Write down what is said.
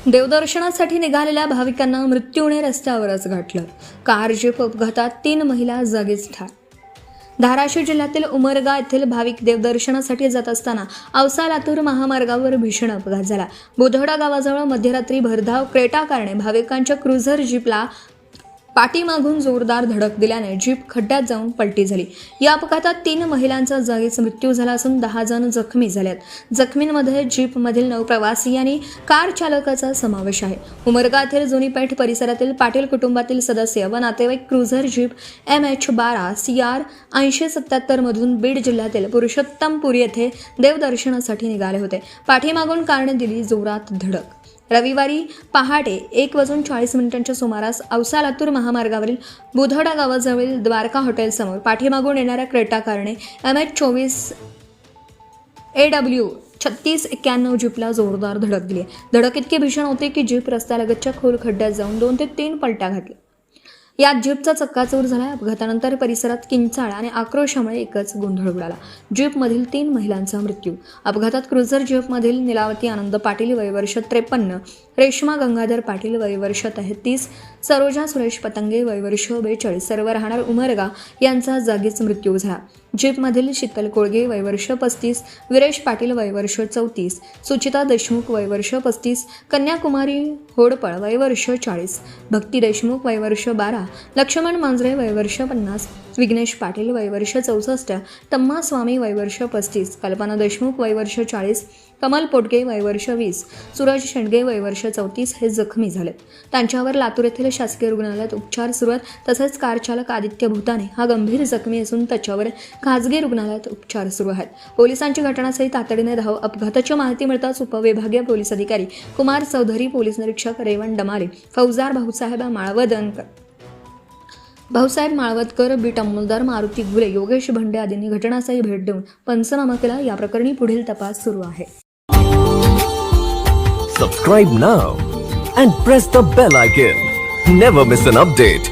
देवदर्शनासाठी निघालेल्या भाविकांना मृत्यूने रस्त्यावरच गाठलं. कार जीप अपघातात 3 महिला जागीच ठार. धाराशिव जिल्ह्यातील उमरगा येथील भाविक देवदर्शनासाठी जात असताना औसा लातूर महामार्गावर भीषण अपघात झाला. बुधवडा गावाजवळ मध्यरात्री भरधाव क्रेटा कारने भाविकांच्या क्रुझर जीपला पाठीमागून जोरदार धडक दिल्याने जीप खड्ड्यात जाऊन पलटी झाली. या अपघातात 3 महिलांचा जागीच मृत्यू झाला असून 10 जण जखमी झालेत. जखमींमध्ये जीपमधील 9 प्रवासी आणि कार चालकाचा समावेश आहे. उमरगा येथील जुनीपेठ परिसरातील पाटील कुटुंबातील सदस्य व नातेवाईक क्रुझर जीप MH12 CR 8077 मधून बीड जिल्ह्यातील पुरुषोत्तमपुरी येथे देवदर्शनासाठी निघाले होते. पाठीमागून कारने दिली जोरात धडक. रविवारी पहाटे 1:40 सुमारास औसा लातूर महामार्गावरील बुधवडा गावाजवळील द्वारका हॉटेलसमोर पाठीमागून येणाऱ्या क्रेटा कारने MH24 AW 3691 जीपला जोरदार धडक दिली. धडक इतकी भीषण होती की जीप रस्त्यालगतच्या खोल खड्ड्यात जाऊन 2 ते 3 पलट्या घातल्या. यात जीपचा चक्काचूर झाला. अपघातानंतर परिसरात किंचाळ आणि आक्रोशामुळे एकच गोंधळ उडाला. जीपमधील 3 महिलांचा मृत्यू. अपघातात क्रुझर जीपमधील निलावती आनंद पाटील वय वर्ष 53, रेश्मा गंगाधर पाटील वय वर्ष 33, सरोजा सुरेश पतंगे वय वर्ष 42 सर्व राहणार उमरगा यांचा जागीच मृत्यू झाला. जीपमधील शीतल कोळगे वय वर्ष 35, विरेश पाटील वय वर्ष 34, सुचिता देशमुख वय वर्ष 35, कन्याकुमारी होडपळ वय वर्ष 40, भक्ती देशमुख वय वर्ष 12, लक्ष्मण मांजरे वय वर्ष 50, विघ्नेश पाटील वय वर्ष 64, तम्मा स्वामी वय वर्ष 35, कल्पना देशमुख वय वर्ष 40, कमल पोटगे वय वर्ष 20, सूरज शेंडगे वय वर्ष 34 हे जखमी झालेत. त्यांच्यावर लातूर येथील शासकीय रुग्णालयात उपचार सुरू आहेत. तसेच कार चालक आदित्य भूताने हा गंभीर जखमी असून त्याच्यावर खासगी रुग्णालयात उपचार सुरू आहेत. पोलिसांची घटनास्थळी तातडीने धाव. अपघाताची माहिती मिळताच उपविभागीय पोलीस अधिकारी कुमार चौधरी, पोलीस निरीक्षक रेवण डमाले, फौजदार भाऊसाहेब माळवदकर, बीट अंमलदार मारुती गुले, योगेश भंडे आदींनी घटनास्थळी भेट देऊन पंचनामा केला. या प्रकरणी पुढील तपास सुरू आहे. Subscribe now and press the bell icon. Never miss an update.